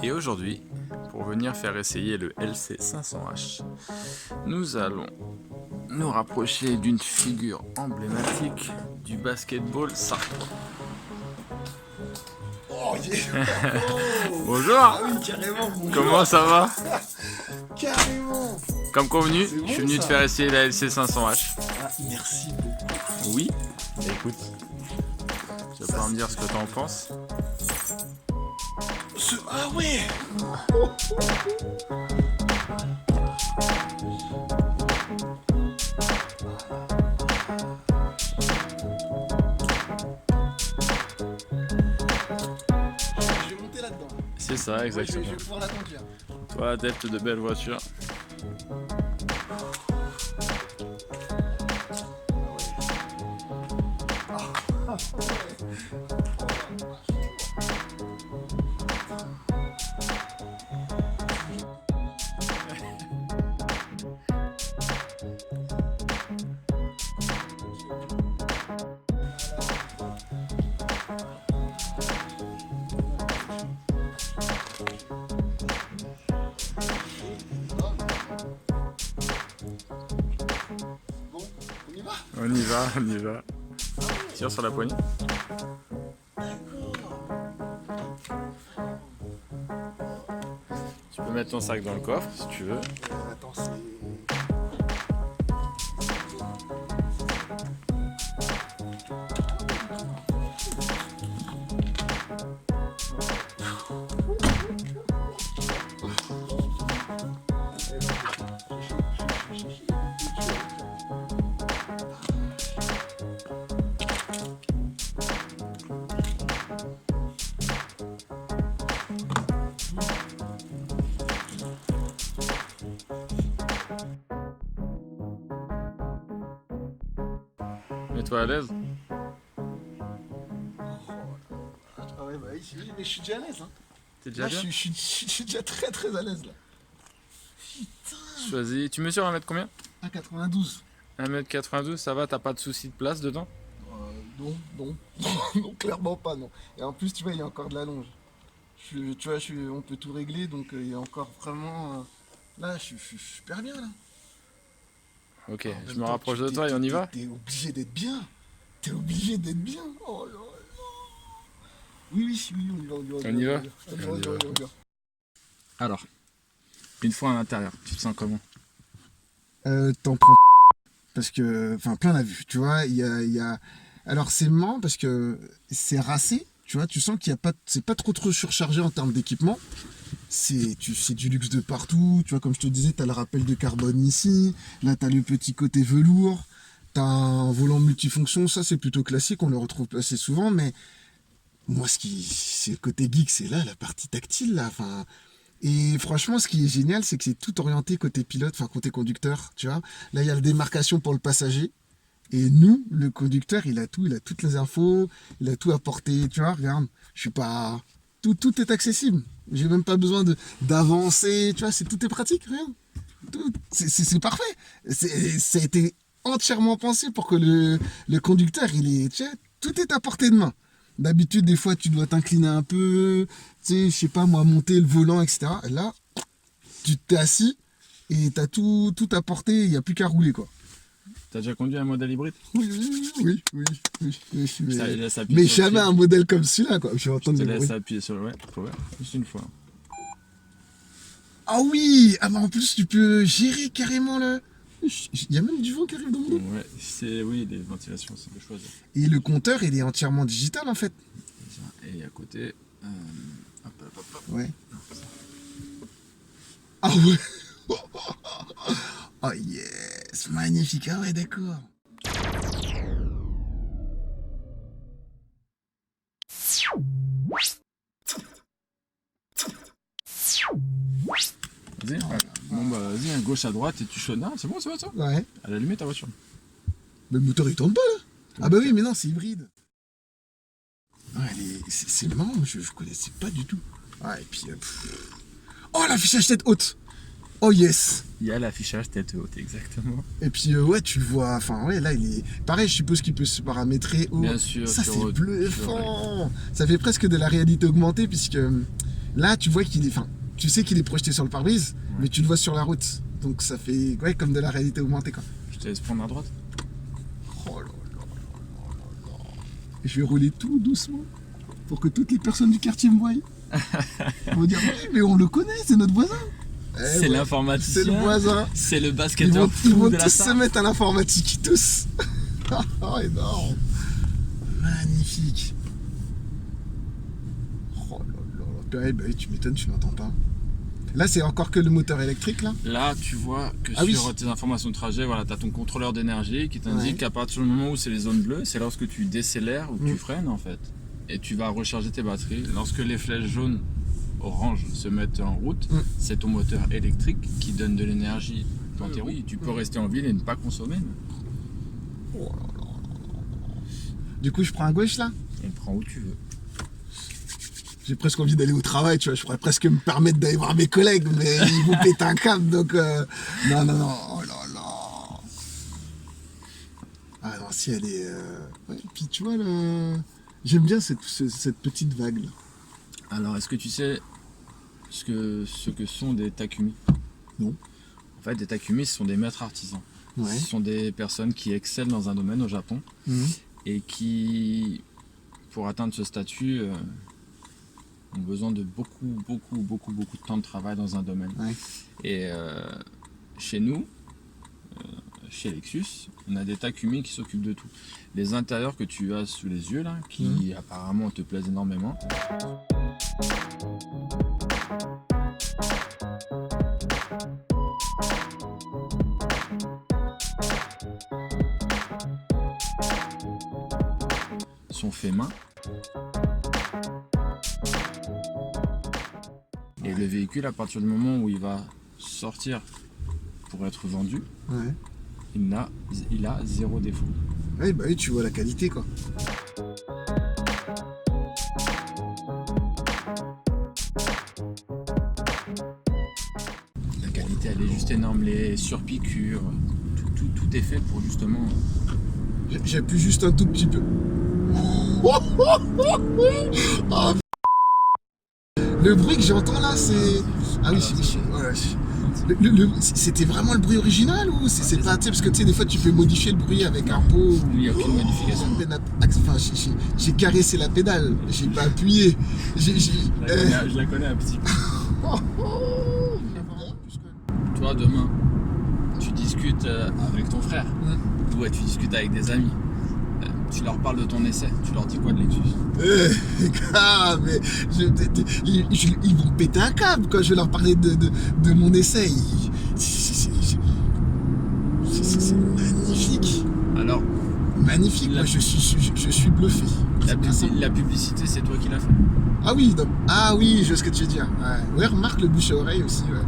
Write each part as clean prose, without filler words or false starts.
Et aujourd'hui, pour venir faire essayer le LC500H, nous allons nous rapprocher d'une figure emblématique du basketball sartois. Oh yeah. Bonjour. Ah oui, carrément. Bonjour. Comment ça va? Carrément. Comme convenu, Bon, je suis venu ça. te faire essayer la LC500H. Ah, merci beaucoup. Oui. Écoute, tu vas pouvoir me dire ce que t'en penses. Ah ouais. Je vais monter là-dedans. C'est ça, Je exactement. vais pouvoir la conduire. Toi, adepte de belles voitures. Bon, on y va. On y va, on y va. Tire sur la poignée. Tu peux mettre ton sac dans le coffre si tu veux. Attends, c'est... Mets-toi à l'aise. Ah ouais, bah oui, mais je suis déjà à l'aise. Hein. T'es déjà Là, bien? je suis déjà très très à l'aise là. Choisis. Tu mesures 1 m combien? 1,92. 1 m 92, ça va, t'as pas de soucis de place dedans? Non, non, clairement pas, non. Et en plus, tu vois, il y a encore de la longe. Tu vois, on peut tout régler, donc il y a encore vraiment... là, je suis super bien, là. Ok, En je même me temps, rapproche de toi et on y va? T'es obligé d'être bien. T'es obligé d'être bien. Oh là là. Oui, on y va, On y va? On y va. on y va. Alors, une fois à l'intérieur, tu te sens comment? T'en prends parce que, enfin, plein la vue, tu vois, il y a... Alors, c'est marrant parce que c'est racé, tu vois, tu sens qu'il y a pas, c'est pas trop surchargé en termes d'équipement. C'est du luxe de partout, tu vois, comme je te disais, t'as le rappel de carbone ici, là t'as le petit côté velours, t'as un volant multifonction, ça c'est plutôt classique, on le retrouve assez souvent, mais moi c'est le côté geek, c'est là, la partie tactile, là, enfin... Et franchement, ce qui est génial, c'est que c'est tout orienté côté pilote, enfin côté conducteur, tu vois. Là, il y a la démarcation pour le passager. Et nous, le conducteur, il a tout, il a toutes les infos, il a tout apporté, tu vois, regarde, je suis pas... Tout est accessible. J'ai même pas besoin d'avancer, tu vois, tout est pratique, regarde. C'est parfait. Ça a été entièrement pensé pour que le conducteur, tu vois, tout est à portée de main. D'habitude, des fois, tu dois t'incliner un peu, tu sais, je sais pas moi, monter le volant, etc. Et là, tu t'es assis et t'as tout à portée, il n'y a plus qu'à rouler, quoi. T'as déjà conduit un modèle hybride? Oui. Ça, laisse appuyer Mais sur le jamais pied. un modèle comme celui-là, quoi. Je vais Je entendre te le laisse bruit. appuyer sur le... Ouais, faut voir. Juste une fois. Ah oui! Ah bah en plus, tu peux gérer carrément le... Il y a même du vent qui arrive dans mon dos. Ouais, c'est... Oui, les ventilations, c'est de choisir. Et le compteur, il est entièrement digital, en fait. Et à côté... hop. Ouais. Ah ouais! Oh yes! Magnifique. Ah ouais, d'accord. Vas-y, ouais. Bon bah vas-y, à gauche à droite et tu choisis. Ah, c'est bon, ça va ça? Ouais. Elle a allumé ta voiture. Mais le moteur, il tourne pas, là. Ah bah oui, mais non, c'est hybride. Ouais, c'est marrant, je connaissais pas du tout. Ah, et puis... Oh, l'affichage tête haute! Oh yes. Il y a l'affichage tête haute, exactement. Et puis ouais, tu le vois, enfin ouais, là il est... Pareil, je suppose qu'il peut se paramétrer haut. Bien sûr. Ça c'est bluffant. Ça fait presque de la réalité augmentée, puisque là tu vois qu'il est... Enfin, tu sais qu'il est projeté sur le pare-brise, mais tu le vois sur la route. Donc ça fait ouais, comme de la réalité augmentée quoi. Je te laisse prendre à droite. Oh là là là là là. Et je vais rouler tout doucement pour que toutes les personnes du quartier me voient. Ils vont dire oui, mais on le connaît, c'est notre voisin. C'est l'informaticien. C'est le voisin. C'est le Ils basketteur vont fou de la tous se SAR. mettre à l'informatique, tous. Oh, énorme. Magnifique. Oh là là. Bah oui, tu m'étonnes, tu n'entends pas. Là, c'est encore que le moteur électrique, là. Là, tu vois que sur tes informations de trajet, voilà, tu as ton contrôleur d'énergie qui t'indique qu'à partir du moment où c'est les zones bleues, c'est lorsque tu décélères ou que tu freines en fait. Et tu vas recharger tes batteries. Lorsque les flèches jaunes, orange se mettent en route, c'est ton moteur électrique qui donne de l'énergie dans tes roues. Oui, tu peux rester en ville et ne pas consommer. Oh là là là là. Du coup, je prends à gauche, là. On prend où tu veux. J'ai presque envie d'aller au travail, tu vois. Je pourrais presque me permettre d'aller voir mes collègues, mais ils vont péter un câble, donc... Non, non, non. Oh là là. Ah non, si elle est... Ouais, puis tu vois, là... J'aime bien cette petite vague, là. Alors, est-ce que tu sais ce que sont des Takumi? Non. En fait, des Takumi, ce sont des maîtres artisans. Ouais. Ce sont des personnes qui excellent dans un domaine au Japon et qui, pour atteindre ce statut, ont besoin de beaucoup de temps de travail dans un domaine. Ouais. Et chez nous, chez Lexus, on a des Takumi qui s'occupent de tout. Les intérieurs que tu as sous les yeux là, qui apparemment te plaisent énormément. Sont faits main. Et le véhicule, à partir du moment où il va sortir pour être vendu, il a 0 défaut. Ouais, bah oui, tu vois la qualité, quoi. La qualité, elle est juste énorme. Les surpiqûres, tout est fait pour justement... J'appuie juste un tout petit peu. Oh, le bruit que j'entends là, c'est... Ah oui, c'était vraiment le bruit original ou c'est pas... Parce que tu sais, des fois, tu peux modifier le bruit avec un pot. Il n'y a aucune modification. Enfin, j'ai caressé la pédale, j'ai pas appuyé. Je la connais un petit peu. Toi, demain, tu discutes avec ton frère. Ouais, tu discutes avec des amis. Tu leur parles de ton essai. Tu leur dis quoi de Lexus? Gars, mais ils vont péter un câble quand je vais leur parler de mon essai. C'est magnifique. Alors, magnifique. Moi, je suis bluffé. La publicité, c'est toi qui l'as fait. Ah oui, donc, je vois ce que tu veux dire. Ouais, remarque le bouche à oreille aussi. Ouais.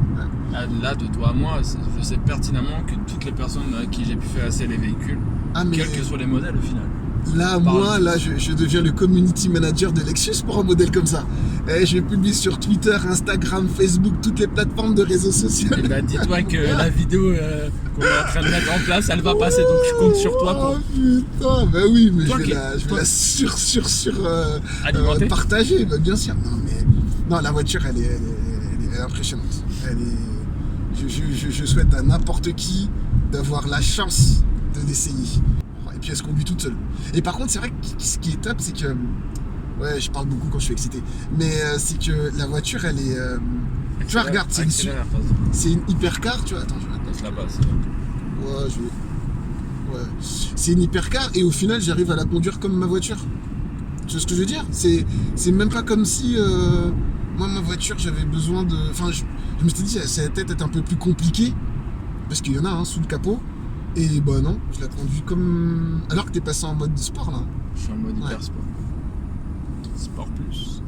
Là, de toi à moi, je sais pertinemment que toutes les personnes à qui j'ai pu faire essayer les véhicules, quels que soient les modèles au final. Là, je deviens le community manager de Lexus pour un modèle comme ça. Et je publie sur Twitter, Instagram, Facebook, toutes les plateformes de réseaux sociaux. Et bah, dis-toi que la vidéo qu'on est en train de mettre en place, elle va passer, donc je compte sur toi pour... Oh putain, bah oui, mais je vais la partager, bah, bien sûr. Non, la voiture, elle est impressionnante. Je souhaite à n'importe qui d'avoir la chance de l'essayer. Et puis elle se conduit toute seule. Et par contre, c'est vrai que ce qui est top, c'est que... Ouais, je parle beaucoup quand je suis excité. Mais c'est que la voiture, elle est... tu vois, regarde, c'est une hypercar, tu vois. Attends, je vais mettre là-bas. Ouais, c'est une hypercar et au final, j'arrive à la conduire comme ma voiture. Tu vois ce que je veux dire? C'est même pas comme si... moi, ma voiture, j'avais besoin de... Enfin, je me suis dit, sa tête est un peu plus compliquée. Parce qu'il y en a sous le capot. Et bah non, je la conduis comme... Alors que t'es passé en mode sport là. Je suis en mode hyper sport. Sport plus.